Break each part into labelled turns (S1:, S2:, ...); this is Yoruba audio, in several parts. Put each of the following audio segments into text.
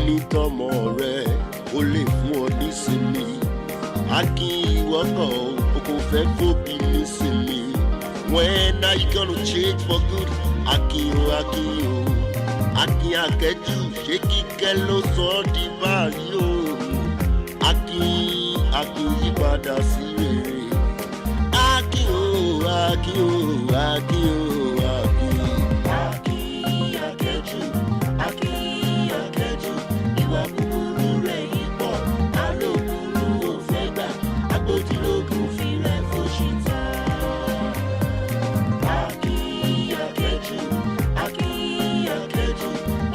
S1: bínú tọmọ rẹ ó lè fún ọ nísinmi Akin ìwọ́kọ̀ o kò fẹ́ fòbí nísinmi When are you gonna change for good? Akin o Akin Akeju ṣé kíkẹ́ ló sọ ọ́ di báyìí o Akin yípadà sí rere Akin Akeju ìwà búburú rẹ̀ yìí pọ̀ alókùnrin ò fẹ́ gbà agbójúlógún fi rẹ̀ fòṣìta. Akeju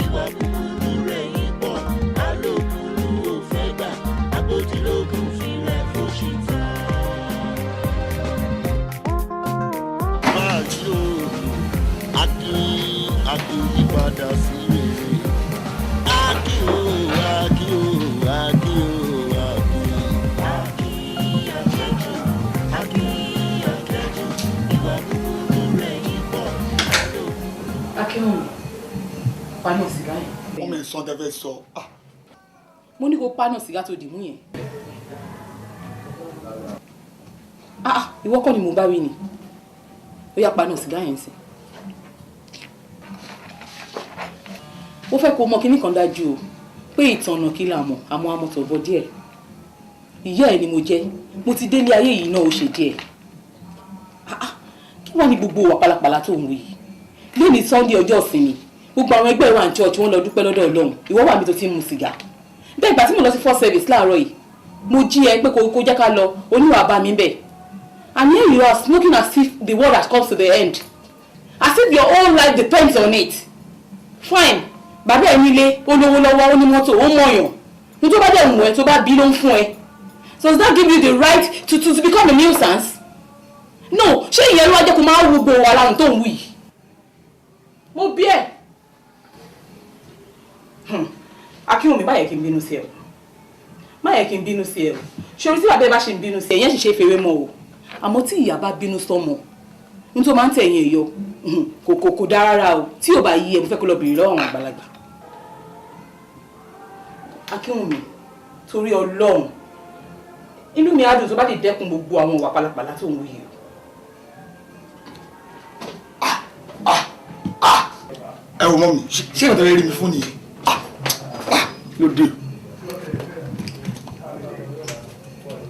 S1: ìwà búburú rẹ̀ yìí pọ̀ alókùnrin ò fẹ́ gbà agbójúlógún fi rẹ̀ fòṣìta. Báyìí o Akin yípadà sí rere. Akeju ìwà búburú rẹ̀ yìí pọ̀
S2: Akéwòn, paná sìgá yẹn.
S3: Ọmọ ìsàn tẹ́fẹ́ sọ.
S2: Mo ní kó paná sìgá tó dìmú yẹn. Ìwọ kọ́ ni mo bá wí ni. Ó yá paná sìgá yẹn sí. Ó fẹ́ kó mọ kíní kan dájú o pé ìtànà kí la mọ̀ àmọ́ amọ̀tọ̀ bọ díẹ̀. Ìyá ẹ̀ ni mo jẹ́, mo ti délé ayé yìí náà ó ṣe díẹ̀. Kí wá ní gbogbo wà pálapàla tó ń wí yìí? Lónìí Sunday ọjọ́ ìsinmi, gbogbo àwọn ẹgbẹ́ wa ní church wọ́n lọ dúpẹ́ lọ́dọ̀ Ọlọ́run, ìwọ wà mí tó ti ń mu sìgá. Bẹ́ẹ̀ ìgbà tí mo lọ sí first service láàárọ̀ yìí, mo jí ẹ pé kó jẹ́ ká lọ, oníwà bá mi bẹ̀. And here you are smoking as if the world has come to the end. As if your whole life depends on it. Fine. Bàbá ẹ̀ nílé, ó lówó lọ́wọ́, ó ní mọ́tò, ó mọ̀yàn. Ní tó bá dẹ̀ mú ẹ, tó bá bí ló ń fún ẹ. So does that give you the right to become a nuisance? No, ṣé ìyẹn ló wá jẹ́ kó máa wú gbòòrò aláàrùn tó ń wù yìí? Mo bí ẹ̀. Akínwùmí má yẹ kí n bínú sí ẹ o. Má yẹ kí n bínú sí ẹ o. Ṣé orí tí bàbá ẹ bá ṣe ń bínú sí ẹ, ìyẹn sì ṣe fèrè mọ́ o. Àmọ́ tí ìyá bá bínú sọ́mọ, ní tó máa ń tẹ̀yìn ẹ̀yọ, kò dá rárá o. Tí ò bá yí ẹ, mo fẹ́ kó lọ bèrè lọ́wọ́ àwọn àgbàlagbà. Akínwùmí, torí Ọlọ́run, inú mi á dùn tó bá lè dẹ́kun gbogbo àwọn ìwà pálapàla tó ń wù yìí o.
S3: Ẹ wò mọ́ mi, ṣé ìwọ̀n tẹ́lẹ̀ rí mi fún nìyẹn? Lóde.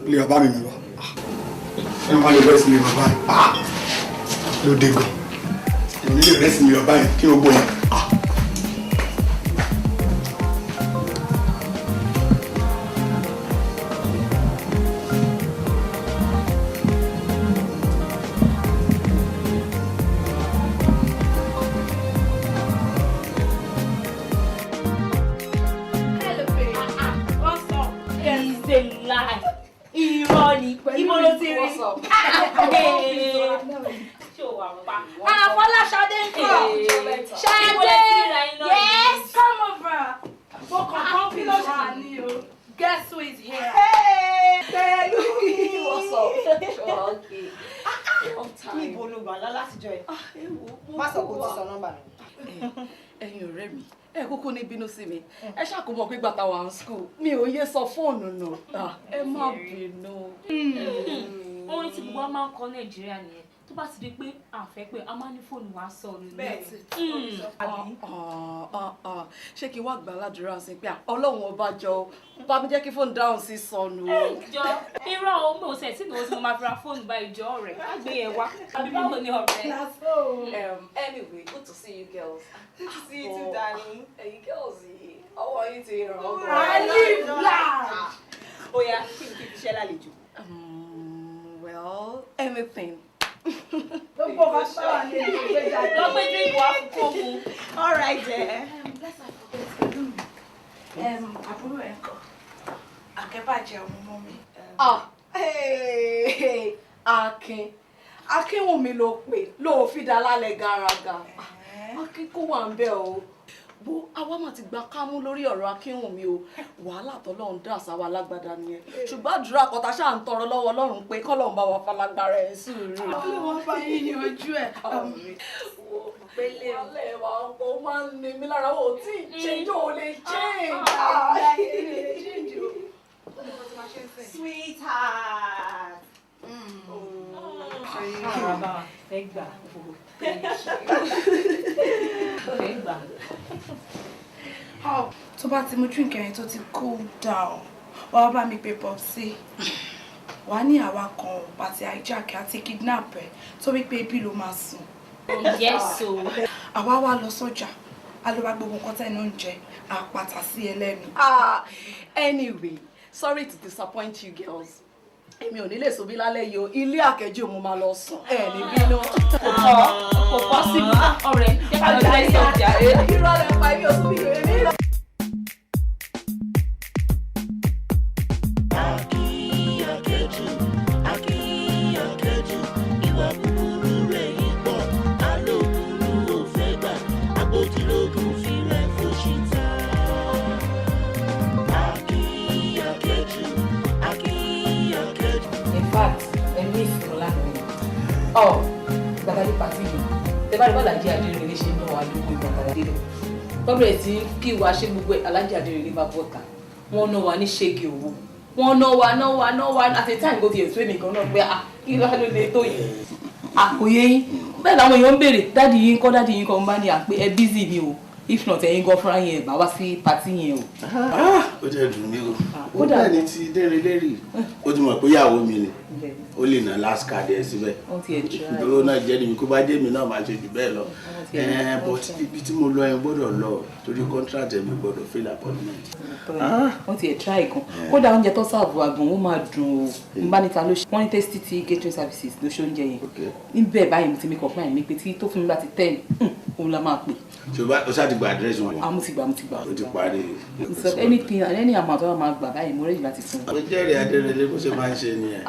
S3: Ilé bàbá mi wá. Ẹ máa lè rẹ́sì ilé bàbá yẹn. Lóde gan. Èmi lè rẹ́sì ilé bàbá yẹn kí o gbọ́ yẹn.
S4: Guess who is here?
S5: Hey,
S4: what's up?
S5: Long time.
S4: Níbo ló wà látijọ́ ẹ̀?
S5: Má sọ kó ti sọ nọ́mbà mi.
S2: Ẹ̀yin ọ̀rẹ́ mi, ẹ kúkú ní bínú sí mi. Ẹ ṣàkómọ pé gbàtà wà ní school. Mi ò yé sọ fóònù nù. Ẹ má bínú.
S6: Orin tí gbogbo wa máa ń kọ Nàìjíríà nìyẹn. Tó bá ti di pé àfẹ́ pé a máa ní fóònù wa sọnù
S4: Bẹ́ẹ̀ni.
S2: Ṣé kí n wá gbà ládùúrà sí pé Ọlọ́run ọba jọ bá mi jẹ́ kí fóònù dáhùn sí sọnù o.
S6: Jọ irọ́ o mo ṣe tí mo ti mo máa fi ra fóònù bá ìjọ rẹ̀ á gbé yẹn wá. Àbí báwo ni ọ̀rẹ́?
S5: Anyway, good to see you girls.
S4: Good to see you too, darling.
S5: Hey girls, how are you doing?
S4: I live large.
S5: Oh yeah, keep iṣẹ́ lálejò.
S2: Well, anything.
S4: Gbogbo ọkọ sáwà ní ìlú ìgbéjáde.
S6: Lọ gbé drink wá fún kóòmù.
S4: All right there. Let's not forget. Àbúrò ẹ̀ kọ́. Akẹ́bàjẹ́ ọmọ mọ́ mi.
S2: Akínwùmí ló pè ló fi dá lálẹ́ gàràgà. Akin kó wà ń bẹ̀ o. Bó àwa mà ti gba kámú lórí ọ̀rọ̀ Akínwùmí o. Wàhálà tọ́lọ́run dá sáwà lágbádá nìyẹn. Ṣùgbọ́n àdúrà kọta ṣáà ń tọrọ lọ́wọ́ Ọlọ́run pé kọ́lọ́run bá wa falágbára ẹ̀ sùúrù.
S4: Ọlọ́run bá yín yanjú ẹ̀. pélé o.
S5: Alẹ́ wa ọkọ̀ máa ń ní mi lára ò tí ì change ò lè change.
S4: Sweetheart.
S2: Ẹgbà.
S4: Tó bá ti mú drink ẹ̀yìn tó ti cool down, wàá bá mi pè Popsi. Wàá ní àwa kan pàtí hijack àti kidnap ẹ̀ tó wípé ibi ló máa sùn.
S6: Yes o.
S4: Àwa wá lọ sọ́jà, a lọ bá gbogbo nǹkan tẹ́nu ń jẹ, àpàtà sí ẹlẹ́nu.
S5: Anyway, sorry to disappoint you girls. Èmi ò ní lè sobi lálẹ́ yìí o, ilé Àkẹ́jù mo máa lọ sùn. Ẹ ní bínú.
S6: Kò possible. Ọ̀rẹ́, jẹ́ ká lọ sí ẹ̀sọ́ ọjà.
S5: Irọ́ lẹ pa èmi ò sún bí èmi lọ.
S1: Akeju, ìwà búburú rẹ̀ yìí pọ̀, alóògùn ò fẹ́ gbà, àbójúlógún fi rẹ̀ fòṣìta. Akeju.
S2: In fact, ẹ̀mí ìsìnkú lánàá. Gbàgádé pàtí yìí. Tẹ́bá rí bọ́ọ̀lù Alájí Adérèrè ṣe ń náà wá lóko ìgbàgbọ́dá dé lọ. Tọ́bẹ̀rẹ̀ tí kí wa ṣe gbogbo Alájí Adérèrè bá bọ́ta. Wọ́n ná wa ní ṣégi owó. Wọ́n ná wa at a time go ti èso èmi kan náà pé kí ló lè tó yìí. Àkòyé yín. Bẹ́ẹ̀ làwọn èèyàn ń béèrè dáàdi yín kọ́ ń bá ní àpé ẹ bízì ni o. If not ẹ̀yin gan fúnra yẹn bá wá sí pàtí yẹn o.
S7: Ó jẹ́ dùn mí o. Ó dà ní ti dẹ́rẹ́ lẹ́rìí. Ó ti mọ̀ pé ìyàwó mi ni. Ó lè ná last card ẹ̀ síbẹ̀. Ìdúró náà jẹ́ níbi kó bá dé mi náà máa ṣe jù bẹ́ẹ̀ lọ. But ibi tí mo lọ yẹn gbọ́dọ̀ lọ torí contract ẹ̀ mi gbọ́dọ̀ fail appointment.
S2: Wọ́n ti ẹ̀ try gan. Kódà oúnjẹ tó sáàbù àgbọ̀n ó máa dùn o. Nígbà níta ló ṣe. Wọ́n ní tasty tea catering services ló ṣe oúnjẹ yẹn. Níbẹ̀ báyìí mo ti make up mind mi pé tí tó fún mi bá ti 10 òun la máa pè.
S7: Ṣùgbọ́n o ṣáà ti gba address wọn.
S2: Mo ti gbà.
S7: O ti parí.
S2: So anything and any amount wa máa gbà báyìí mo ready láti fún.
S7: Ó jẹ́rìí Adérẹ̀lẹ̀ bó ṣe máa ń ṣe nìyẹn.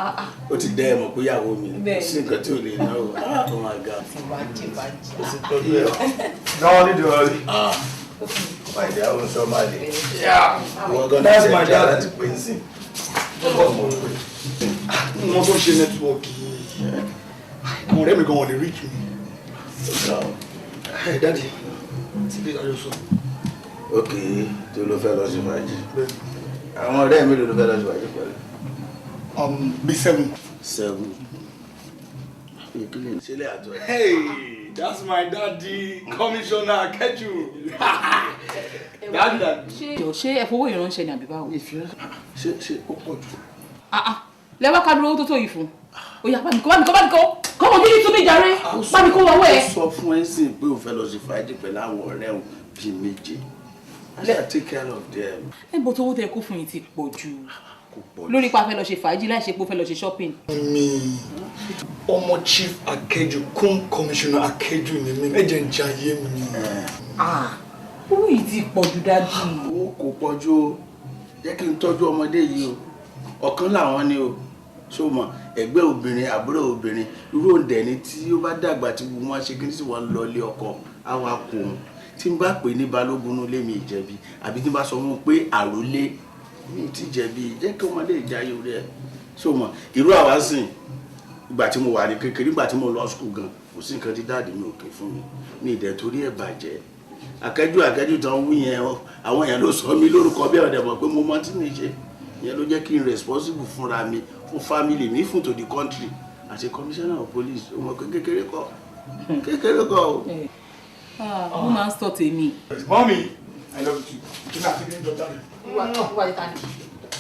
S7: Ó ti dẹ́ ẹ̀ mọ̀ pé ìyàwó mi ni. Sí nǹkan tí ò lè ná o. Oh my God.
S3: No need to worry.
S7: My dear, I so mad.
S3: Yeah.
S7: That's my dad.
S3: Mo tó ṣe network yìí. Àwọn ọ̀rẹ́ mi gan wọ́n lè reach me. Hey, Daddy. Ti bí ọjọ́ sọ.
S7: Okay, tó ló fẹ́ lọ sí fàájì. Àwọn ọ̀rẹ́ mi ló fẹ́ lọ sí fàájì pẹ̀lú.
S3: Be 7.
S7: 7.
S3: Hey, that's my daddy, Commissioner Akeju. Daddy.
S2: Ṣé ẹ fowó ìránṣẹ́ ni àbí báwo?
S7: Ṣé ó pọ̀ jù?
S2: Lẹ́wọ́ ká dúró tó tó yìí fún. Ó yá bá mi kọ́. Kọ́ mo dídí tún mi jàre. Bá mi kó wọ́wọ́ ẹ̀.
S7: Ó sọ fún ẹ sí pé ó fẹ́ lọ sí fàájì pẹ̀lú àwọn ọ̀rẹ́ òun bíi méje. I shall take care of them.
S2: Bó tó owó tẹ kó fún yín ti pọ̀ jù. Lórí pa fẹ́ lọ ṣe fàájì láì ṣe pé ó fẹ́ lọ ṣe shopping.
S3: Mi Omo Chief Akeju kún Commissioner Akeju ni mi. Ẹ jẹ́ ń jayé mi.
S2: Owó yìí ti pọ̀ jù dájú.
S7: Owó kò pọ̀ jù o. Jẹ́ kí n tọ́jú ọmọdé yìí o. Ọ̀kan làwọn ni o. Ṣó mọ̀ ẹgbẹ́ obìnrin àbúrò obìnrin irú òǹdẹ̀ ni tí ó bá dàgbà tí gbogbo wọn ṣe kí ní sì wọ́n lọ ilé ọkọ àwa kò hùn tí n bá pè ní balógun ilé mi ìjẹ̀bi àbí tí n bá sọ fún un pé àròlé mi ti jẹ̀bi jẹ́ kí ọmọdé ìjáyé rẹ̀ ṣó mọ̀ irú àwa sìn ìgbà tí mo wà ní kékeré ìgbà tí mo lọ skul gan kò sí nǹkan tí dáàdì mi ò ké fún mi ìdẹ̀ torí ẹ̀ bàjẹ́ Akeju tán wí yẹn àwọn èèyàn ló sọ mí lórúkọ bí ọ̀dẹ̀ mọ̀ pé mo mọ tí mi ṣe ìyẹn ló jẹ́ kí n responsible fúnra mi fún family mi fún to the country as a commissioner of police ọmọ kékeré kọ́ o.
S2: Wọ́n máa ń sọ tèmi.
S3: Mommy, I love you. Kí ni àti kí ni jọ dáre?
S2: Wà á tani.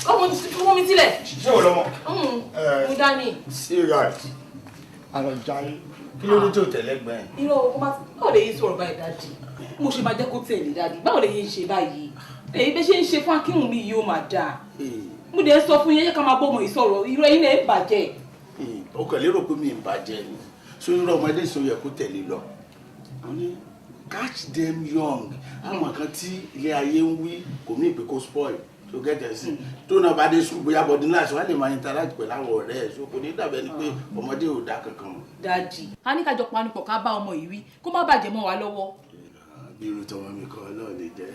S2: Ọmọ mi sílẹ̀.
S3: Ṣé o lọ́mọ?
S2: Mo dání.
S3: See right. Àlọ́jáyé.
S7: Kí ló dé tó tẹ̀lé gbẹ̀yìn?
S2: Irọ́ ọkọ máa báwo lè yín sọ̀rọ̀ báyìí dáàdì? Mo ṣe máa jẹ́ kó tẹ̀lé dáàdì. Báwo lè yín ṣe báyìí? Èyí bẹ́ẹ̀ ṣe ń ṣe fún Akínwùmí yìí ó máa dáa. Mo dẹ̀ sọ fún yẹn ká máa bọ́ ọmọ ìsọ̀rọ̀ irú ẹ̀yin náà bàjẹ́.
S7: O kàn lérò pé mi ń bàjẹ́ ni so irú ọmọdé sọ yẹ kó tẹ̀lé lọ. Àwọn ní catch them young àwọn kan tí ilé ayé ń wí kò ní ìpè kó spoil so gẹ́gẹ́ sí tó náà bá dé sùkúl bóyá bọ́dí náà ṣe wá lè máa interact pẹ̀lú àwọn ọ̀rẹ́ ẹ̀ so kò ní dàbẹ́ ni pé ọmọdé ò dá kankan mọ́.
S2: Dáàdì a ní kájọ panupọ̀ ká bá ọmọ yìí wí kó má bàjẹ́ mọ́ wa lọ́wọ́.
S7: Bí irú tọmọ mi kan Ọlọ́run ní jẹ́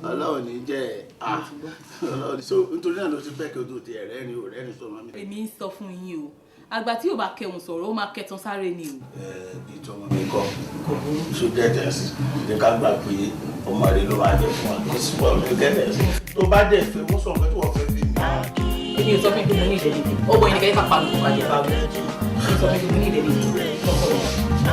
S7: Ọlọ́run ní jẹ́ Ọlọ́run so nítorí náà ló ti fẹ́ kí o tó ti ẹ̀rẹ́ ni ò rẹ́ni sọmọ mi.
S2: Èmi ń sọ fún yín o àgbà tí ò bá kẹun sọ̀rọ̀ ó máa kẹtan sáré ni o.
S7: Bí tọmọ mi kọ ṣojú ẹ̀jẹ̀ sí ní ká gbà pé ọmọ rẹ ló máa jẹ fún wa kó sì wọ́n ló gẹ́gẹ́ sí. tó bá dẹ̀ fẹ́ wọ́n sọ nǹkan tí wọ́n fẹ́ fi mí.
S2: èmi ò sọ fún mi pé mo ní ìdẹ́lẹ̀ dé ọgbọ yìí nìkan yẹn ká pa mi kó ká jẹ bá mi ò sọ fún mi pé mo ní ìdẹ́lẹ̀ dé.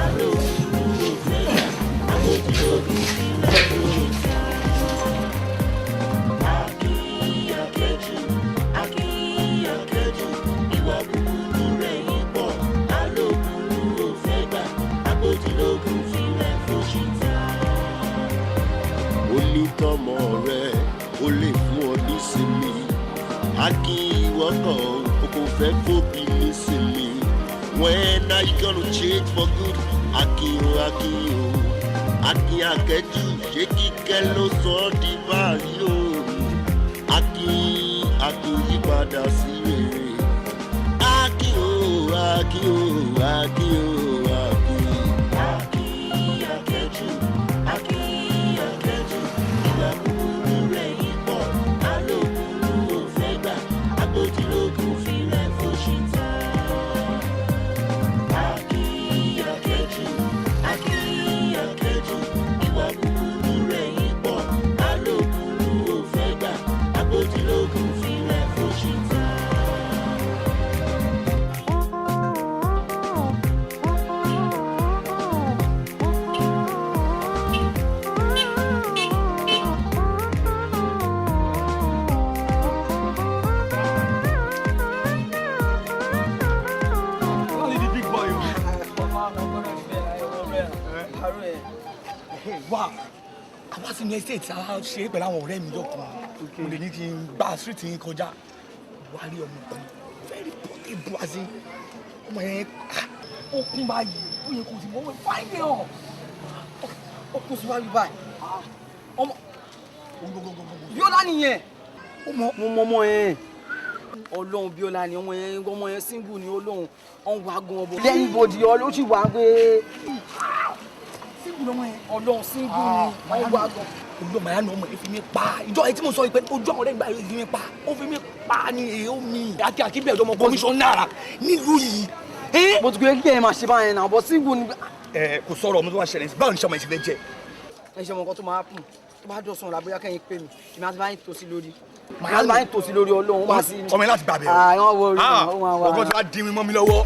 S1: onítọ́mọ rẹ ó lè fún ọ nísinmi akíwọ́kọ̀ o kò fẹ́ fòbí nísinmi when are you gonna change for good Akin Akeju ṣé kíkẹ́ ló sọ ọ́ di báyìí o Akin yípadà sí rere Akin Akeju ìwà búburú rẹ̀ yìí pọ̀ alókùnrin ò fẹ́ gbà agbójúlógún fi rẹ̀ fòṣìta. Akin Akeju ìwà búburú rẹ̀ yìí pọ̀ alókùnrin ò fẹ́ gbà agbójúlógún fi rẹ̀ fòṣìta.
S3: Wá àwa sì ní estate a ṣe é pẹ̀lú àwọn ọ̀rẹ́ mi yọkùn mo lè ní kí n gba street yín kọjá wá rí ọmọ kan very portable as in ọmọ yẹn ó kún báyìí ó yẹ kó sì mọ́ wẹ́ fáìlì hàn ó kún sí wáyé báyìí ọmọ Bíọ́lá nìyẹn mo mọ ọmọ yẹn Ọlọ́run Bíọ́lá ni ọmọ yẹn single ni Ọlọ́run ọ̀hún wá gan ọbọ lẹ́yìn bòdì ó sì wá pé Ọlọ́run single ni ọ̀hún wá gan olú ọmọ yẹn ọmọ yẹn fi mí pa ìjọ ẹ tí mo sọ yìí pé ojú àwọn ọ̀rẹ́ ìgbà yẹn fi mí pa ó fi mí pa ní èèyàn mi àti bẹ́ẹ̀ ọmọ kọmíṣọ́nà nílùú yìí. mo ti gbé kí ẹ máa ṣe báyẹn náà bọ́ single ni. kò sọ̀rọ̀ ọmọ tó wá ṣẹlẹ̀ báwo ni sọmọ ẹ ti fẹ́ jẹ. ẹ ṣe ọmọ kan tó máa kù tó bá dọ̀sán ọ̀la bóyá kẹ́yìn pè mí ìmọ̀ àti báyìí tó sí lórí máa ń tòsí lórí Ọlọ́run máa sí. ọmọ yẹn láti gbà bẹ́ẹ̀. àwọn wo rí ọgbọ́n tí wàá dín mi mọ́ mi lọ́wọ́.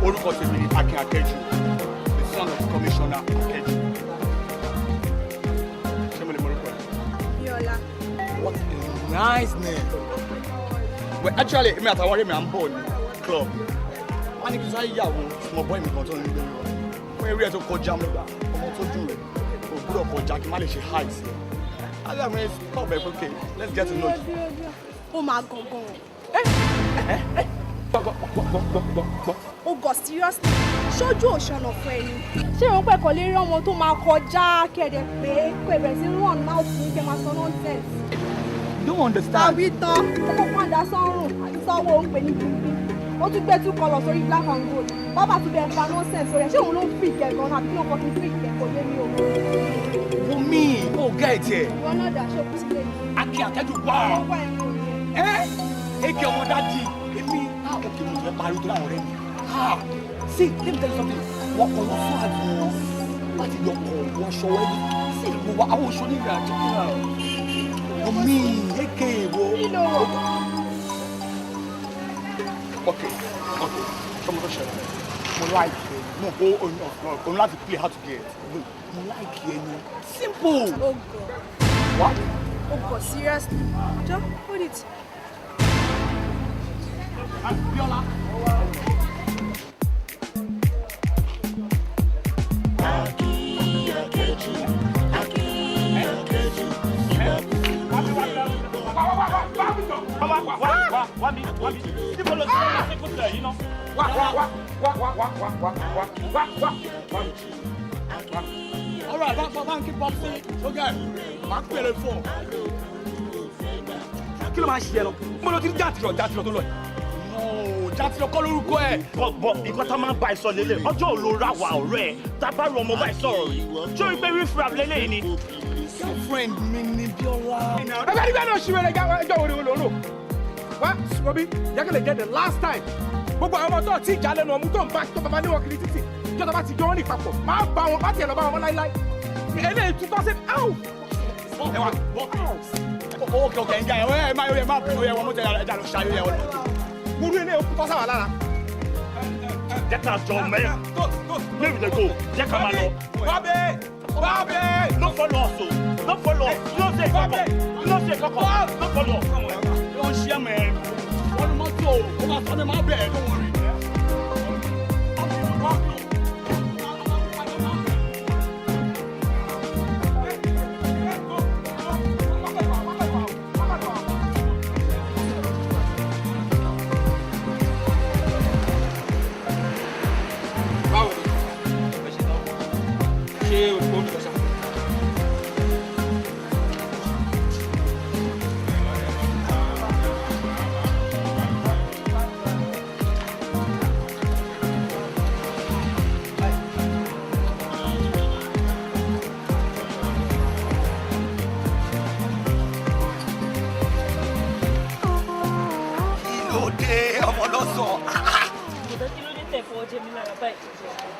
S3: Orúkọ tèmi ni Akin Akeju, the son of Commissioner Akeju. Ṣé mo lè mọ orúkọ rẹ̀? Bíọ́lá. What a nice name. Well, actually, èmi àtàwọn ọ̀rẹ́ mi à ń bọ̀ ní club. Wọ́n ní kí n sáré yàwó small boy mi kan tó ń gbé lọ. Fún eré ẹ̀ tó kọjá mi gbà, ọmọ tó dùn rẹ̀, kò gbúdọ̀ kọjá kí n má lè ṣe high sí ẹ̀. Àti àmì ẹ̀ stop ẹ̀ pé okay, let's get to know you.
S8: Ó máa gangan. Ó gọ̀ seriously ṣojú òṣànà fún ẹni. Ṣé ìwọ̀n pẹ̀kọ́ lè rí ọmọ tó máa kọjá kẹ̀dẹ̀ pé kó ẹ̀bẹ̀ sí run mouth ní kẹ́ máa sọ nonsense.
S3: Don't understand.
S8: Tàbí tán ọkọ̀ pàdà sọ́rùn àti sọ́wọ́ ó ń pè ní gbìngbìn. Ó tún gbé two colours sórí black and gold. Bàbá tún bẹ̀ fa nonsense sórí ẹ̀. Ṣé òun ló ń fi ìkẹ̀gàn àbí kí wọ́n kọ́ fi fi ìkẹ̀kọ̀ lé mi o?
S3: Omi ò gẹ́ ẹ̀ tiẹ̀.
S8: Ìwọ náà dà ṣe òkú sílẹ̀.
S3: Akin Akeju wá. Eke ọmọ dájì èmi òkè mo fẹ́ parí tó láwọn ọ̀rẹ́ mi. See, let me tell you something. Wọ́n kọ̀ wọ́n fún àgbọn láti lọ kọ̀ wọ́n ṣọwọ́ ẹni. Sí ìwọ wa àwọn oṣù nígbà tó kí náà. Omi eke wo. Okay. Ṣọmọ tó ṣẹlẹ̀. Mo like ẹ. Mo kó òun láti play hard to get. Mo like ẹ ni. Simple.
S8: Oh God.
S3: What?
S8: Oh God, seriously? Just hold it.
S3: Biola. All right, bá ń kí pop sí ṣókè máa ń pèlè fún ọ. Kí ló máa ń ṣe ẹ lọ? Mo lọ ti ní jàtìlọ tó lọ yìí. Jàtìlọ kọ́ lórúkọ ẹ̀.
S9: Bọ̀ nǹkan tá máa ń bá ẹ sọ lélẹ̀ ọjọ́ òlòra wà ọ̀rẹ́ ẹ̀ tá a bá rọ ọmọ bá ẹ sọ̀rọ̀ rí. Ṣé o rí pé refrab lélẹ̀ ni?
S3: Girlfriend mi ni Biola. Ẹgbẹ́ nígbà náà ṣì wẹ̀rẹ̀ ẹjọ́ wo ni o lò? Wá Sùpọ̀bí, jẹ́ kí lè jẹ́ the last time. Gbogbo àwọn ọmọ tó ti ìjà lẹ́nu ọmú tó ń bá tó bàbá níwọ̀n kiri títì. Ìjọba bá ti jọ wọ́n ní ìpapọ̀. Máa bá wọn bá tiẹ̀ lọ bá wọn láíláí. Eléyìí túbọ̀ sí áwù. Ẹ wá ókè ẹ̀ńjà ẹ̀ máa bù ẹ̀ wọ́n mú tẹ̀ ẹ̀jà lọ ṣayé ẹ̀ wọ́n. Mo rí eléyìí kú tọ́sà wà lára.
S9: Jẹ́ ká jọ mẹ́. Maybe they go. Jẹ́ ká máa lọ.
S3: Bábẹ́!
S9: No follow us o. No follow us. You no say kọ́kọ́. You no say kọ́kọ́. No follow us.
S3: Ó ń ṣe mẹ́. Wọ́n ní mọ́tò ó máa sọ ní máa bẹ̀ẹ́ tó wọ́n rí. Báwo ni? Ṣé o kò ní ọ̀sán?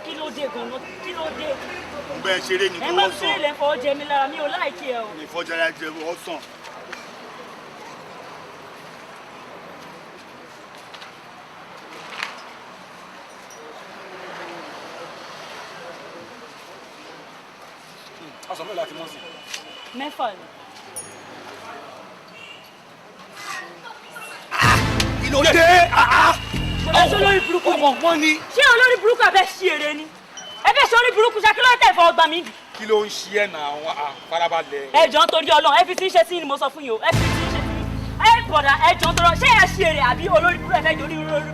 S6: Kí ló dé gan-an? Kí ló dé?
S9: Mo bẹ́ẹ̀ ṣeré ni kò
S6: Ẹ
S9: wọ́n
S6: má
S9: sàn.
S6: fi ilẹ̀ fọ́ jẹ mi lára, mi ò láìkí ẹ o.
S9: Ìfọ̀jára jẹ wọ́n sàn.
S3: Ọ̀sán mélòó láti mọ̀ sí?
S6: Mẹ́fà ni.
S3: Kí ló dé?
S6: Mo lọ sí olórí burúkú ni.
S3: Ọmọ wọn ni.
S6: Ṣé olórí burúkú abẹ́ ṣí ere ni? Ẹ fẹ́ ṣe orí burúkú ṣá kí ló tẹ̀ fọ́ ọgbà mi dì?
S3: Kí ló ń ṣe ẹ̀ náà àwọn àfarabalẹ̀?
S6: Ẹ jọ̀ọ́ nítorí Ọlọ́run, ẹ fi tí ń ṣe sí ni mo sọ fún yín o. Ẹ fi tí ń ṣe sí. Ẹ bọ̀dà ẹ jọ̀ọ́ nítorí ṣé ẹ ṣí ere àbí olórí burúkú ẹ fẹ́ jọ olórí burúkú?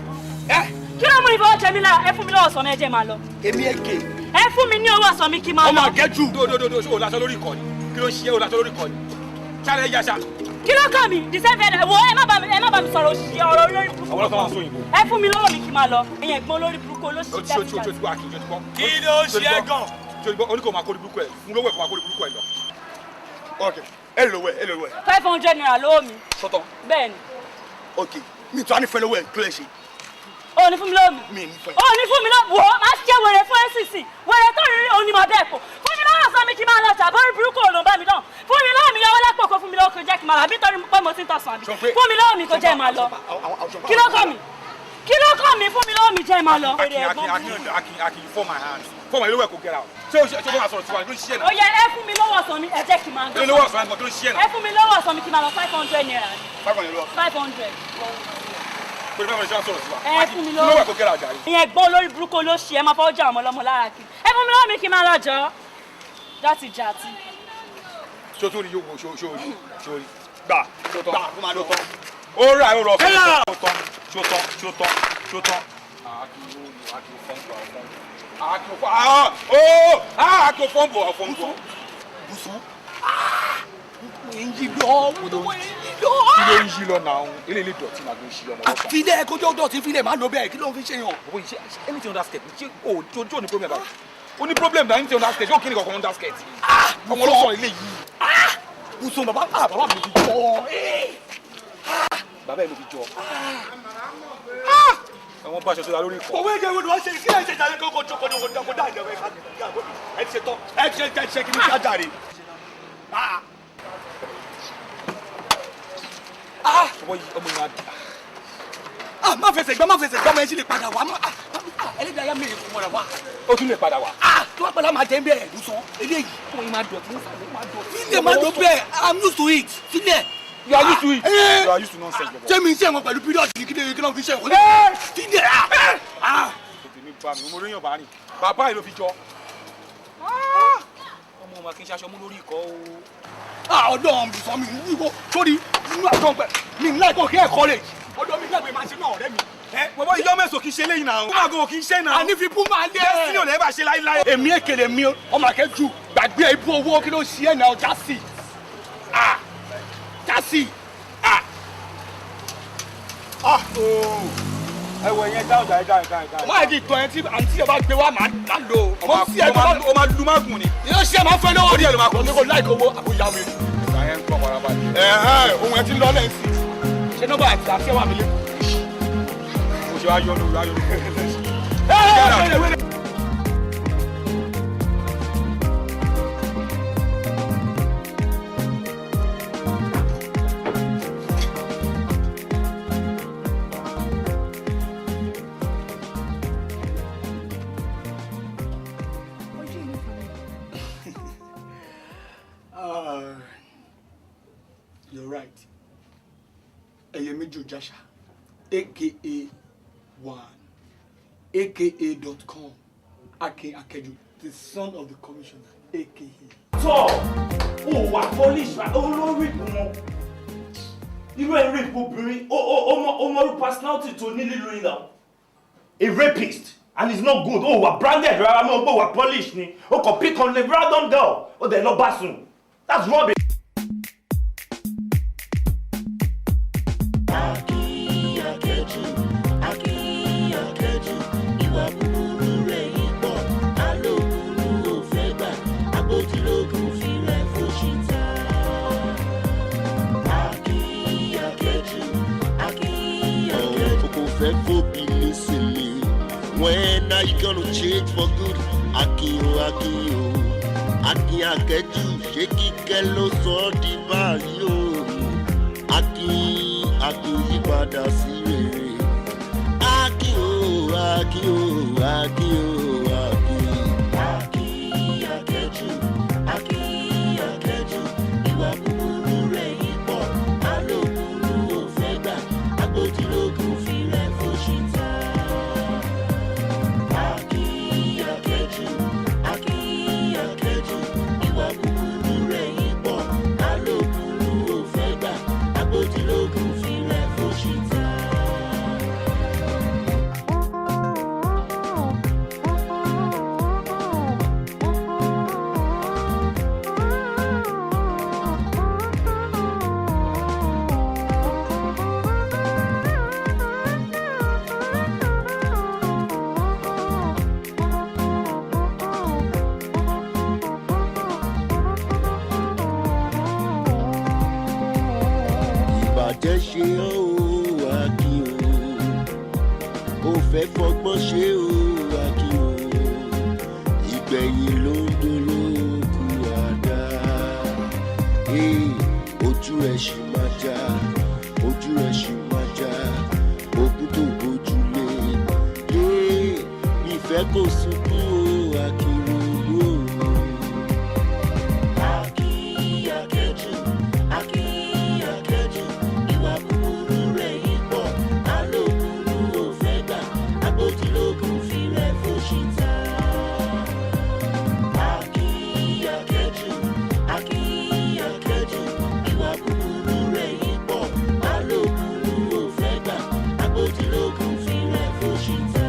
S6: Kí ló mú ìfọwọ́ jẹ mí lára? Ẹ fún mi lọ́wọ́ sọ mi ẹ jẹ́ máa lọ.
S3: Èmi èké.
S6: Ẹ fún mi ní owó ọ̀sán mi kí n máa
S3: Ọmọ
S6: lọ.
S3: Akẹ́jù. Dòdòdòdò ṣé o lásán lórí ìkọ́ni? Kí ló ń ṣe é o lásán lórí ìkọ́ni? Ṣáré yá ṣá.
S6: Kí ló kàn mí? Dìsẹ́fẹ̀ wo ẹ má bá mi sọ̀rọ̀ òṣì ọ̀rọ̀ olórí burúkú.
S3: Àwọn ọlọ́pàá máa ń sọ òyìnbó.
S6: Ẹ fún mi lọ́wọ́ mi kí n máa lọ. Ẹ̀yìn ẹ̀gbọ́n olórí burúkú olóṣì
S3: Kí ló ṣe é gan? Oníkò máa kórè burúkú ẹ̀ fún lówó ẹ̀ kò máa kórè burúkú ẹ̀ lọ. Ok, ẹ lówó ẹ̀.
S6: 500 naira lọ́wọ́ mi.
S3: Sọ́tọ̀.
S6: Bẹ́ẹ̀ni.
S3: Ok, mi tún á ní fẹ́ lówó ẹ̀ kí ló ṣe?
S6: O ní fún mi lọ́wọ́ mi.
S3: Mi ní fẹ́.
S6: O ní fún mi lọ́wọ́ wò ó máa ṣe wèrè fún NCC. Wèrè tó rí òun ni màá bẹ́ẹ̀ kọ́. Fún mi lọ́wọ́ sọ mi kí n máa lọ jà bọ́ọ̀rù burúkú òun ló bá mi dán. Fún mi lọ́wọ́ mi yọwọ́ lápò kó fún mi lọ́wọ́ kó jẹ́ kí n máa lọ àbí torí pé mo ti ń tọ̀sán àbí. Fún mi lọ́wọ́ mi kó jẹ́ máa lọ. Kí ló kọ́ mi? Kí ló kọ́ mi? Fún mi lọ́wọ́ mi jẹ́ máa lọ.
S3: Akin, for my hands. For my lówó ẹ̀ kò get out. Ṣé o ṣe máa sọ̀rọ̀ tiwa kí ló ṣiṣẹ́ náà?
S6: Ó yẹ ẹ fún mi lọ́wọ́ sọ mi ẹ jẹ́ kí n máa
S3: Kí ló lówó ọ̀sán ẹ̀ kí ló ṣiṣẹ́ náà?
S6: ẹ fún mi lọ́wọ́ sọ mi kí n máa lọ 500 naira.
S3: 500 lọ.
S6: 500.
S3: Pé 500 ṣe máa sọ̀rọ̀ tiwa.
S6: Ẹ fún mi lọ́wọ́.
S3: Lówó ẹ̀ kò get out jàre.
S6: Ìyẹn gbọ́ olórí burúkú ló ṣe ẹ máa fọwọ́ jà ọmọ ọlọ́mọ lára kí. Ẹ fún mi lọ́wọ́ mi kí n máa lọ jọ. Jàti.
S3: Ṣé o tó rí yóò wo ṣé o rí? Gbà kó máa lọ tán. Ó rà ó rọ̀ fún ṣó tán. Akio fọ́nbù ọ̀fọ́nbù. Bùsùn. Ń yí lọ. Kí ló ń yí lọ náà? Ilé ilé dọ̀tí màá ló ń ṣí lọ. Àfilẹ̀ kójó dọ̀tí filẹ̀ máa ń lọ bẹ́ẹ̀ kí ló ń fi ṣe yàn. Bó ṣe anything on that skirt ṣé o ní problem báyìí? O ní problem náà anything on that skirt yóò kí ni kankan on that skirt. Ọmọ ọlọ́sọ̀ ilé yìí. Bùsùn bàbá mi fi jọ. Bàbá ẹ̀ ló fi jọ. Àwọn bá aṣọ sọ́dá lórí ìkọ́. Òwe ìjẹun ni wọ́n ṣe kí ẹ̀ ṣe jàre kókó jókòó ní ọkọ̀ dá ìjẹun ẹ̀ ṣe tán ẹ̀ ṣe kí ní ká jàre. Ọmọ yìí á dùn. Má fẹsẹ̀ gbọ́ ọmọ ẹ̀ sì lè padà wá. Ẹlẹ́dàá yá mẹ́rin fún mọ́ra wá. Ó tún lè padà wá. Tó wá padà máa jẹ́ bẹ́ẹ̀ lùsàn eléyìí. Ọmọ yìí máa dọ̀tí nísàlẹ̀ máa dọ̀tí. Fílẹ̀ máa dọ̀ bẹ́ẹ̀ I'm used to it. Fílẹ̀. You are used to it.
S10: You are used to nonsense.
S3: Ṣé mi ṣe wọn pẹ̀lú period kí ló fi ṣe wọn. Dídè
S10: Tèmi bá mi, mo lóyún ọ̀bá rìn. Bàbá yìí ló fi jọ. Ọmọ ọmọ kì í ṣaṣọ mú lórí ìkọ́ o.
S3: Ọ̀dọ́ mi sọ mi wíwo sórí inú àtọ̀ pẹ̀ mi ń láìpẹ́ òkè ẹ̀kọ́ rẹ̀. Ọ̀dọ́ mi gbàgbé máa ṣe náà ọ̀rẹ́ mi.
S10: Bọ̀bọ̀ ìjọ mẹ́sàn kì í ṣe léyìn náà. Kúmọ̀ àgọ́ kì í ṣe náà.
S3: Àní fi bú máa lé.
S10: Destiny ò lè bá ṣe láíláí.
S3: Èmi èkèlè mi Ọmọ Akeju gbàgbé ibú owó kí ló ṣe ẹ̀ náà jásì. Jásì.
S10: Ẹ̀wọ̀ yẹn dáhùn dáhùn.
S3: Má yẹ kí ìtàn ẹ tí àǹtí ẹ bá gbé wá máa lò. Ọmọ sí ẹ
S10: o máa lu mágùn ni.
S3: yóò ṣe máa fẹ́ lọ́wọ́. Orí ẹ̀ ló máa kọ́ ní kò láì kówó àbúyá mi.
S10: Ìgbà yẹn ń gbọ́ wàrà balẹ̀.
S3: Ohun ẹ ti ń lọ lẹ́yìn sí. Ṣé nọ́mbà àti àti ẹwà mi lé?
S10: Mo ṣe ayọ̀ lóru ayọ̀ lóru.
S3: You're right. Eyemiju Jasha, aka1, aka.com, Ake Akeju, the son of the commissioner, aka.
S9: Tọ́ ò wà polish wa olórí wọn irú ẹ̀ rape obìnrin ọmọ personality tó ní lílo ìlà a rapist and it's not good ó wà branded rárá mọ́ ó wà polish ni ó kàn pick on a random girl ó dẹ̀ lọ bá sùn that's rubbish.
S1: When are you gonna change for good? Akeju, ṣé kíkẹ́ ló sọ ọ́ di báyìí o? Akeju yípadà sí rere. Akeju, ìwà búburú rẹ̀ yìí pọ̀. Alókùnrin ò fẹ́ gbà, agbójúlógún fi rẹ̀ fòṣìta. Akeju, ìwà búburú rẹ̀ yìí pọ̀. Alókùnrin ò fẹ́ gbà, agbójúlógún fi rẹ̀ fòṣìta. Ìbàjẹ́ ṣe ó Akeju, ó fẹ́ fọgbọ́n ṣe ó Akeju, ìgbẹ̀yìn ló ń dolóòkú àdá. Ojú ẹ̀ ṣì máa já, ojú ẹ̀ ṣì máa já, ogún tó gbójúlé. Ìfẹ́ kò sunkún ó Akeju. Akeju, ìwà búburú rẹ̀ yìí pọ̀. Alókùnrin ò fẹ́ gbà, agbójúlógún fi rẹ̀ fòṣìta. Akeju, ìwà búburú rẹ̀ yìí pọ̀. Alókùnrin ò fẹ́ gbà, agbójúlógún fi rẹ̀ fòṣìta.